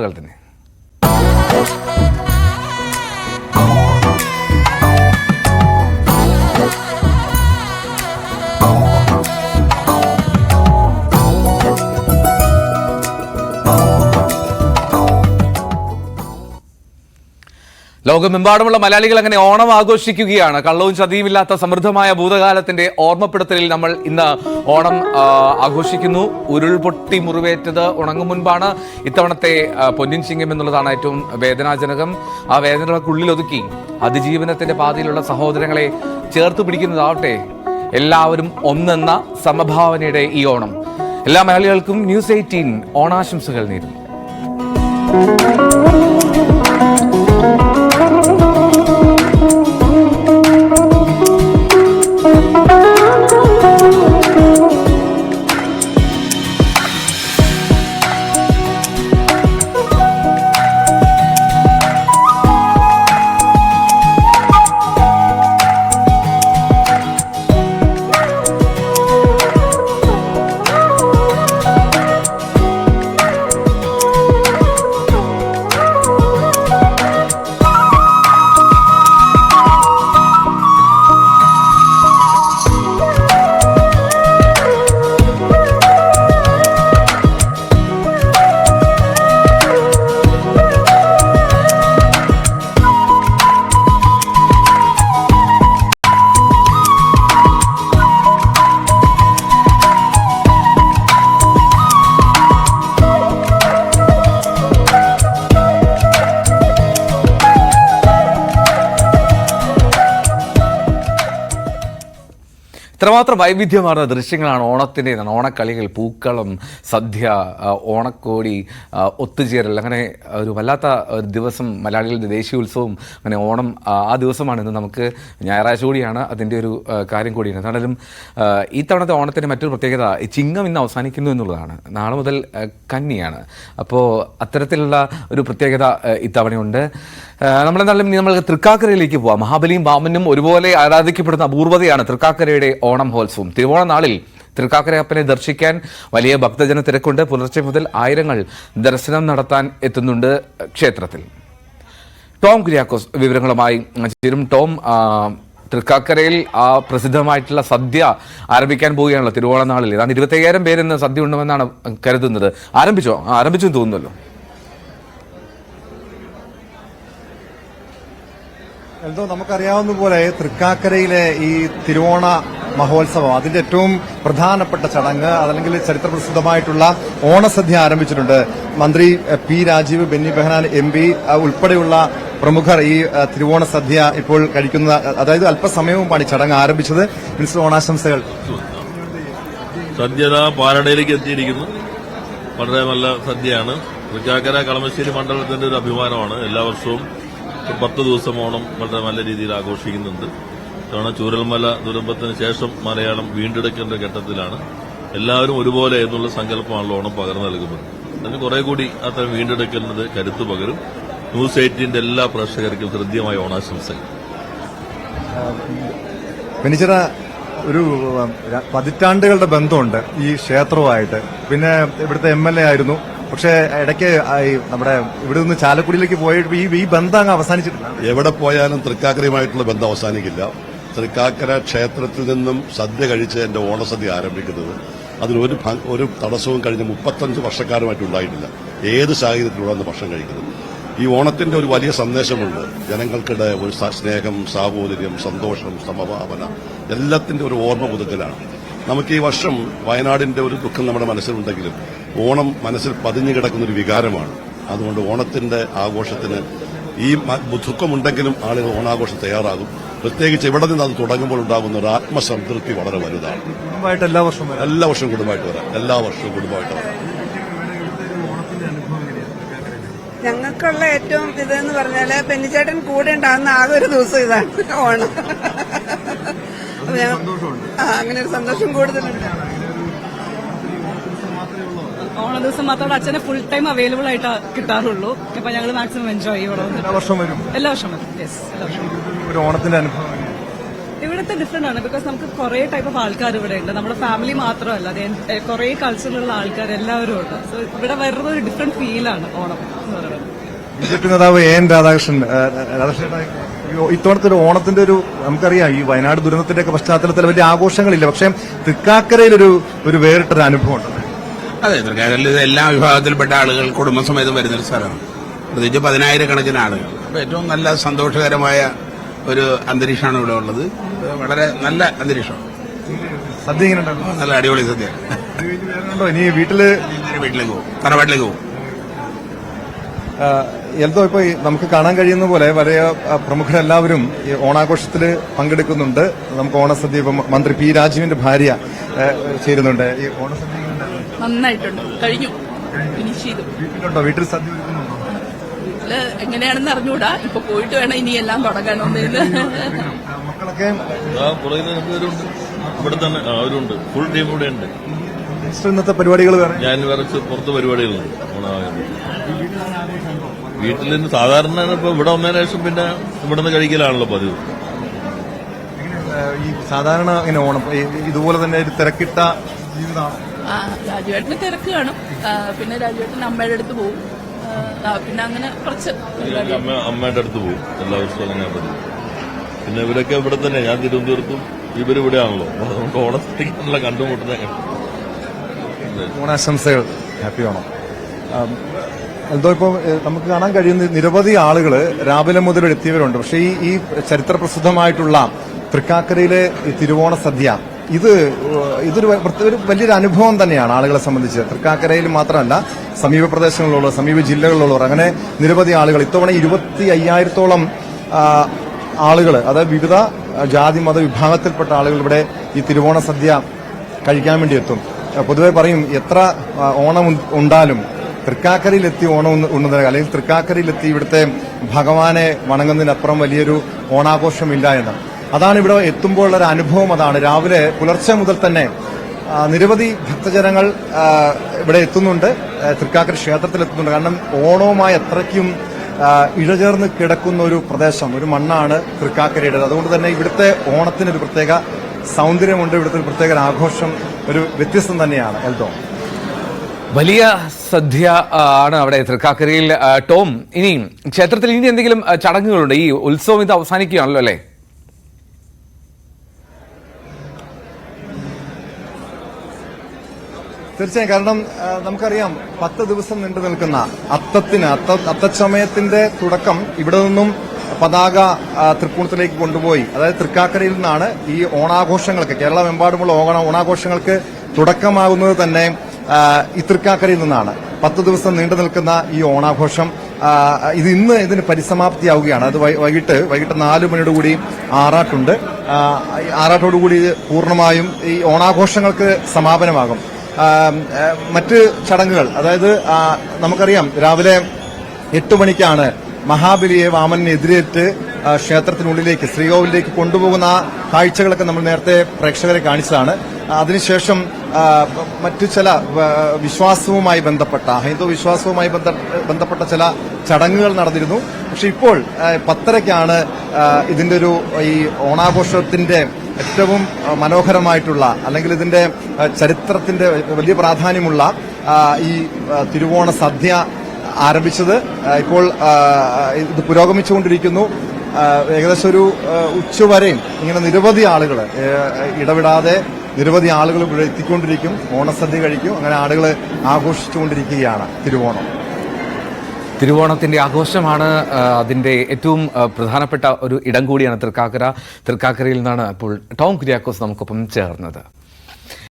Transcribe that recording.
വാർത്തകൾ തന്നെ. ലോകമെമ്പാടുമുള്ള മലയാളികൾ അങ്ങനെ ഓണം ആഘോഷിക്കുകയാണ്. കള്ളവും ചതിയുമില്ലാത്ത സമൃദ്ധമായ ഭൂതകാലത്തിന്റെ ഓർമ്മപ്പെടുത്തലിൽ നമ്മൾ ഇന്ന് ഓണം ആഘോഷിക്കുന്നു. ഉരുൾപൊട്ടി മുറിവേറ്റത് ഉണങ്ങും മുൻപാണ്. ഇത്തവണത്തെ പൊന്നിൻ ചിങ്ങം എന്നുള്ളതാണ് ഏറ്റവും വേദനാജനകം. ആ വേദനകൾക്കുള്ളിലൊതുക്കി അതിജീവനത്തിന്റെ പാതയിലുള്ള സഹോദരങ്ങളെ ചേർത്ത് പിടിക്കുന്നതാവട്ടെ എല്ലാവരും ഒന്നെന്ന സമഭാവനയുടെ ഈ ഓണം. എല്ലാ മലയാളികൾക്കും ന്യൂസ് 18 ഓണാശംസകൾ നേരുന്നു. ഇത്രമാത്രം വൈവിധ്യമാർന്ന ദൃശ്യങ്ങളാണ് ഓണത്തിൻ്റെ. ഓണക്കളികൾ, പൂക്കളം, സദ്യ, ഓണക്കോടി, ഒത്തുചേരൽ, അങ്ങനെ ഒരു വല്ലാത്ത ഒരു ദിവസം. മലയാളികളുടെ ദേശീയോത്സവം, അങ്ങനെ ഓണം ആ ദിവസമാണ് ഇന്ന്. നമുക്ക് ഞായറാഴ്ച കൂടിയാണ്, അതിൻ്റെ ഒരു കാര്യം കൂടിയാണ്. എന്നാലും ഈ തവണത്തെ ഓണത്തിൻ്റെ മറ്റൊരു പ്രത്യേകത, ചിങ്ങം ഇന്ന് അവസാനിക്കുന്നു എന്നുള്ളതാണ്. നാളെ മുതൽ കന്നിയാണ്. അപ്പോൾ അത്തരത്തിലുള്ള ഒരു പ്രത്യേകത ഇത്തവണയുണ്ട്. നമ്മളെന്നാലും നമ്മൾ തൃക്കാക്കരയിലേക്ക് പോവാം. മഹാബലിയും വാമനും ഒരുപോലെ ആരാധിക്കപ്പെടുന്ന അപൂർവതയാണ് തൃക്കാക്കരയുടെ ഓണം മഹോത്സവം. തിരുവോണ നാളിൽ തൃക്കാക്കരയപ്പനെ ദർശിക്കാൻ വലിയ ഭക്തജന തിരക്കുണ്ട്. പുലർച്ചെ മുതൽ ആയിരങ്ങൾ ദർശനം നടത്താൻ എത്തുന്നുണ്ട് ക്ഷേത്രത്തിൽ. ടോം കുര്യാക്കോസ് വിവരങ്ങളുമായി ചേരും. ടോം, തൃക്കാക്കരയിൽ ആ പ്രസിദ്ധമായിട്ടുള്ള സദ്യ ആരംഭിക്കാൻ പോവുകയാണല്ലോ തിരുവോണ നാളിൽ. ഏതാണ്ട് 25,000 പേരിന്ന് സദ്യ ഉണ്ടെന്നാണ് കരുതുന്നത്. ആരംഭിച്ചു തോന്നുന്നല്ലോ. എന്തോ നമുക്കറിയാവുന്ന പോലെ തൃക്കാക്കരയിലെ ഈ തിരുവോണ മഹോത്സവം, അതിന്റെ ഏറ്റവും പ്രധാനപ്പെട്ട ചടങ്ങ്, അതല്ലെങ്കിൽ ചരിത്രപ്രസിദ്ധമായിട്ടുള്ള ഓണസദ്യ ആരംഭിച്ചിട്ടുണ്ട്. മന്ത്രി പി രാജീവ്, ബെന്നി ബെഹനാൻ MP ഉൾപ്പെടെയുള്ള പ്രമുഖർ ഈ തിരുവോണ സദ്യ ഇപ്പോൾ കഴിക്കുന്ന, അതായത് അല്പസമയം മുമ്പാണ് ഈ ചടങ്ങ് ആരംഭിച്ചത്. മിനിസ്റ്റർ, ഓണാശംസകൾ. സദ്യത പാലടയിലേക്ക് എത്തിയിരിക്കുന്നു. വളരെ നല്ല സദ്യയാണ്. തൃക്കാക്കര കളമശ്ശേരി മണ്ഡലത്തിന്റെ ഒരു അഭിമാനമാണ്. എല്ലാ വർഷവും 10 ദിവസം ഓണം വളരെ നല്ല രീതിയിൽ ആഘോഷിക്കുന്നുണ്ട്. ഇത്തവണ ചൂരൽമല ദുരന്തത്തിന് ശേഷം മലയാളം വീണ്ടെടുക്കേണ്ട ഘട്ടത്തിലാണ്. എല്ലാവരും ഒരുപോലെ എന്നുള്ള സങ്കല്പമാണല്ലോ ഓണം പകർന്നു നൽകുന്നത്. അതിന് കുറെ കൂടി അത്തരം വീണ്ടെടുക്കുന്നത് കരുത്തു പകരും. ന്യൂസ് 18 എല്ലാ പ്രേക്ഷകർക്കും ഹൃദ്യമായ ഓണാശംസകൾ. വെനിച്ചിറ ഒരു പതിറ്റാണ്ടുകളുടെ ബന്ധമുണ്ട് ഈ ക്ഷേത്രവുമായിട്ട്. പിന്നെ ഇവിടുത്തെ MLA ആയിരുന്നു. പക്ഷേ ഇടയ്ക്ക് നമ്മുടെ ഇവിടെ നിന്ന് ചാലക്കുടിയിലേക്ക് പോയിട്ട് ഈ ബന്ധം അങ്ങ് അവസാനിച്ചിട്ടില്ല. എവിടെ പോയാലും തൃക്കാക്കരയുമായിട്ടുള്ള ബന്ധം അവസാനിക്കില്ല. തൃക്കാക്കര ക്ഷേത്രത്തിൽ നിന്നും സദ്യ കഴിച്ച് എന്റെ ഓണസദ്യ ആരംഭിക്കുന്നത്. അതിനൊരു തടസ്സവും കഴിഞ്ഞ 35 വർഷക്കാരുമായിട്ടുണ്ടായിട്ടില്ല. ഏത് സാഹചര്യത്തിലുള്ള ഭക്ഷണം കഴിക്കുന്നത്. ഈ ഓണത്തിന്റെ ഒരു വലിയ സന്ദേശമുണ്ട്. ജനങ്ങൾക്കിടെ ഒരു സ്നേഹം, സാഹോദര്യം, സന്തോഷം, സമഭാവന, എല്ലാത്തിന്റെ ഒരു ഓർമ്മ പുതുക്കലാണ്. നമുക്ക് ഈ വർഷം വയനാടിന്റെ ഒരു ദുഃഖം നമ്മുടെ മനസ്സിലുണ്ടെങ്കിലും ഓണം മനസ്സിൽ പതിഞ്ഞു കിടക്കുന്ന ഒരു വികാരമാണ്. അതുകൊണ്ട് ഓണത്തിന്റെ ആഘോഷത്തിന് ഈ ദുഃഖമുണ്ടെങ്കിലും ആളുകൾ ഓണാഘോഷം തയ്യാറാകും. പ്രത്യേകിച്ച് ഇവിടെ നിന്ന് അത് തുടങ്ങുമ്പോൾ ഉണ്ടാകുന്ന ഒരു ആത്മസംതൃപ്തി വളരെ വലുതാണ്. കുടുംബമായിട്ട് എല്ലാ വർഷവും കുടുംബമായിട്ട് വരാം. എല്ലാ വർഷവും കുടുംബമായിട്ട് വരാം. ഞങ്ങൾക്കുള്ള ഏറ്റവും ഇതെന്ന് പറഞ്ഞാല് പെന്നിച്ചേട്ടൻ കൂടെ ഉണ്ടാകുന്ന ആകെ ഒരു ദിവസം ഇതാണ് ഓണം. അങ്ങനെ ഒരു സന്തോഷം കൂടുതലുണ്ട്. ഓണ ദിവസം മാത്രമേ അച്ഛനെ ഫുൾ ടൈം അവൈലബിൾ ആയിട്ട് കിട്ടാറുള്ളൂ. അപ്പൊ ഞങ്ങൾ മാക്സിമം എൻജോയ് ചെയ്യണം. എല്ലാ വർഷവും വരും. എല്ലാ വർഷവും വരും. യെസ്, എല്ലാ വർഷവും. ഒരു ഓണത്തിന്റെ അനുഭവം ഇവിടുത്തെ ഡിഫറെന്റ് ആണ് ബിക്കോസ് നമുക്ക് കുറെ ടൈപ്പ് ഓഫ് ആൾക്കാർ ഇവിടെ ഉണ്ട്. നമ്മുടെ ഫാമിലി മാത്രമല്ല, അത് കുറെ കൾച്ചറിലുള്ള ആൾക്കാർ എല്ലാവരും ഉണ്ട്. സോ ഇവിടെ വരുന്ന ഒരു ഡിഫറെന്റ് ഫീലാണ് ഓണം എന്ന് പറയുന്നത്. ബിജെപി നേതാവ് എൻ രാധാകൃഷ്ണൻ, ഇത്തവണത്തെ ഒരു ഓണത്തിന്റെ ഒരു നമുക്കറിയാം ഈ വയനാട് ദുരന്തത്തിന്റെ ഒക്കെ പശ്ചാത്തലത്തിൽ വലിയ ആഘോഷങ്ങളില്ല, പക്ഷെ തൃക്കാക്കരയിൽ ഒരു വേറിട്ടൊരു അനുഭവം ഉണ്ട്. അതെ, തൃക്കാക്കരയിൽ എല്ലാ വിഭാഗത്തിൽപ്പെട്ട ആളുകൾ കുടുംബസമേതം വരുന്നൊരു സ്ഥലമാണ്. പ്രത്യേകിച്ച് 10,000-കണക്കിന് ആളുകൾ. അപ്പൊ ഏറ്റവും നല്ല സന്തോഷകരമായ ഒരു അന്തരീക്ഷമാണ് ഇവിടെ ഉള്ളത്. വളരെ നല്ല അന്തരീക്ഷമാണ്. സദ്യ ഇങ്ങനെ ഉണ്ടായിരുന്നു. നല്ല അടിപൊളി സദ്യ. ഇനി വീട്ടിലേക്ക് പോകും, തറവാട്ടിലേക്ക് പോകും. എന്തോ ഇപ്പൊ നമുക്ക് കാണാൻ കഴിയുന്ന പോലെ വലിയ പ്രമുഖരെല്ലാവരും ഈ ഓണാഘോഷത്തിൽ പങ്കെടുക്കുന്നുണ്ട്. നമുക്ക് ഓണസദ്യ ഇപ്പം മന്ത്രി പി രാജീവിന്റെ ഭാര്യ ചേരുന്നുണ്ട്. ഈ ഓണസദ്യ നന്നായിട്ടുണ്ട്, കഴിഞ്ഞു, ഫിനിഷ് ചെയ്തു. വീട്ടിലുണ്ടോ? വീട്ടിൽ സദ്യ ഒരുക്കുന്നുണ്ടോ? വീട്ടില് എങ്ങനെയാണെന്ന് അറിഞ്ഞൂടാ, ഇപ്പൊ പോയിട്ട് വേണം ഇനി എല്ലാം തുടങ്ങണമെന്ന്. മക്കളൊക്കെ ഇവിടെ തന്നെ അവരുണ്ട്, ഫുൾ ടീം ഇവിടെ ഉണ്ട്. ഇന്നത്തെ പരിപാടികൾ വേറെ, ഞാൻ കുറച്ച് പുറത്ത് പരിപാടികളുണ്ട്. വീട്ടിൽ നിന്ന് സാധാരണ ഇപ്പൊ ഇവിടെ വന്നതിന് ശേഷം പിന്നെ ഇവിടെ നിന്ന് കഴിക്കലാണല്ലോ പതിവ്. ഈ സാധാരണ ഇങ്ങനെ ഓണം ഇതുപോലെ തന്നെ ഒരു തിരക്കിട്ട ജീവിതമാണ്. രാജുവേട്ടന് തിരക്ക് കാണും, പിന്നെ രാജുവേട്ടൻ അമ്മയുടെ അടുത്ത് പോകും, പിന്നെ അങ്ങനെ കുറച്ച് അമ്മയുടെ അടുത്ത് പോകും. എല്ലാ വർഷവും അങ്ങനെ പതിവ്. പിന്നെ ഇവരൊക്കെ ഇവിടെ തന്നെ, ഞാൻ തിരുവനന്തപുരത്തും ഇവരിവിടെ ആണല്ലോ. അതുകൊണ്ട് ഓണത്തിനുള്ള കണ്ടുമുട്ടുന്ന ഓണാശംസകൾ. ഹാപ്പി ഓണം. എന്തോ ഇപ്പോൾ നമുക്ക് കാണാൻ കഴിയുന്ന നിരവധി ആളുകൾ രാവിലെ മുതൽ എത്തിയവരുണ്ട്. പക്ഷേ ഈ ചരിത്ര പ്രസിദ്ധമായിട്ടുള്ള തൃക്കാക്കരയിലെ ഈ തിരുവോണ സദ്യ ഇതൊരു വലിയൊരു അനുഭവം തന്നെയാണ് ആളുകളെ സംബന്ധിച്ച്. തൃക്കാക്കരയിൽ മാത്രമല്ല, സമീപ പ്രദേശങ്ങളിലുള്ളവർ, സമീപ ജില്ലകളിലുള്ളവർ, അങ്ങനെ നിരവധി ആളുകൾ. ഇത്തവണ 25,000-ഓളം ആളുകൾ, അതായത് വിവിധ ജാതി മത വിഭാഗത്തിൽപ്പെട്ട ആളുകൾ ഇവിടെ ഈ തിരുവോണ സദ്യ കഴിക്കാൻ വേണ്ടി എത്തും. പൊതുവെ പറയും, എത്ര ഓണം ഉണ്ടാലും തൃക്കാക്കരയിലെത്തി ഓണം ഉണ്ണുന്നത്, അല്ലെങ്കിൽ തൃക്കാക്കരയിലെത്തി ഇവിടുത്തെ ഭഗവാനെ വണങ്ങുന്നതിനപ്പുറം വലിയൊരു ഓണാഘോഷമില്ല എന്ന്. അതാണ് ഇവിടെ എത്തുമ്പോഴുള്ളൊരു അനുഭവം. അതാണ് രാവിലെ പുലർച്ചെ മുതൽ തന്നെ നിരവധി ഭക്തജനങ്ങൾ ഇവിടെ എത്തുന്നുണ്ട്, തൃക്കാക്കര ക്ഷേത്രത്തിൽ എത്തുന്നുണ്ട്. കാരണം ഓണവുമായി അത്രയ്ക്കും ഇഴചേർന്ന് കിടക്കുന്ന ഒരു പ്രദേശം, ഒരു മണ്ണാണ് തൃക്കാക്കരയുടേത്. അതുകൊണ്ട് തന്നെ ഇവിടുത്തെ ഓണത്തിനൊരു പ്രത്യേക സൗന്ദര്യമുണ്ട്, ഇവിടുത്തെ ഒരു പ്രത്യേക ആഘോഷം ഒരു വ്യത്യസ്തം തന്നെയാണ്. എൽദോ, വലിയ സദ്യ ആണ് അവിടെ തൃക്കാക്കരയിൽ. ടോം, ഇനി ക്ഷേത്രത്തിൽ ഇനി എന്തെങ്കിലും ചടങ്ങുകളുണ്ട്? ഈ ഉത്സവം ഇത് അവസാനിക്കുകയാണല്ലോ അല്ലേ? തീർച്ചയായും. കാരണം നമുക്കറിയാം 10 ദിവസം നീണ്ടു നിൽക്കുന്ന അത്തച്ചമയത്തിന്റെ തുടക്കം ഇവിടെ നിന്നും പതാക തൃപ്പൂണിത്തിലേക്ക് കൊണ്ടുപോയി, അതായത് തൃക്കാക്കരയിൽ നിന്നാണ് ഈ ഓണാഘോഷങ്ങൾക്ക്, കേരളമെമ്പാടുമുള്ള ഓണാഘോഷങ്ങൾക്ക് തുടക്കമാകുന്നത് തന്നെ ഈ തൃക്കാക്കരയിൽ നിന്നാണ്. 10 ദിവസം നീണ്ടു നിൽക്കുന്ന ഈ ഓണാഘോഷം ഇന്ന് ഇതിന് പരിസമാപ്തിയാവുകയാണ്. അത് വൈകിട്ട് 4 മണിയോടുകൂടി ആറാട്ടുണ്ട്. ആറാട്ടോടുകൂടി പൂർണ്ണമായും ഈ ഓണാഘോഷങ്ങൾക്ക് സമാപനമാകും. മറ്റ് ചടങ്ങുകൾ, അതായത് നമുക്കറിയാം രാവിലെ 8 മണിക്കാണ് മഹാബലിയെ വാമനനെ എതിരേറ്റ് ക്ഷേത്രത്തിനുള്ളിലേക്ക്, ശ്രീകോവിലേക്ക് കൊണ്ടുപോകുന്ന കാഴ്ചകളൊക്കെ നമ്മൾ നേരത്തെ പ്രേക്ഷകരെ കാണിച്ചതാണ്. അതിനുശേഷം മറ്റു ചില വിശ്വാസവുമായി ബന്ധപ്പെട്ട, ഹൈന്ദവ വിശ്വാസവുമായി ബന്ധപ്പെട്ട ചില ചടങ്ങുകൾ നടന്നിരുന്നു. പക്ഷെ ഇപ്പോൾ 10:30-ക്കാണ് ഇതിന്റെ ഈ ഓണാഘോഷത്തിന്റെ ഏറ്റവും മനോഹരമായിട്ടുള്ള, അല്ലെങ്കിൽ ഇതിന്റെ ചരിത്രത്തിന്റെ വലിയ പ്രാധാന്യമുള്ള ഈ തിരുവോണ സദ്യ ആരംഭിച്ചത്. ഇപ്പോൾ ഇത് പുരോഗമിച്ചുകൊണ്ടിരിക്കുന്നു. ഏകദേശം ഒരു ഉച്ചവരെയും ഇങ്ങനെ നിരവധി ആളുകൾ, ഇടവിടാതെ നിരവധി ആളുകൾ ഇവിടെ എത്തിക്കൊണ്ടിരിക്കും, ഓണസദ്യ കഴിക്കും. അങ്ങനെ ആളുകൾ ആഘോഷിച്ചുകൊണ്ടിരിക്കുകയാണ് തിരുവോണം. തിരുവോണത്തിന്റെ ആഘോഷമാണ്, അതിന്റെ ഏറ്റവും പ്രധാനപ്പെട്ട ഒരു ഇടം കൂടിയാണ് തൃക്കാക്കര. തൃക്കാക്കരയിൽ നിന്നാണ് ഇപ്പോൾ ടോം കുര്യാക്കോസ് നമുക്കൊപ്പം ചേർന്നത്.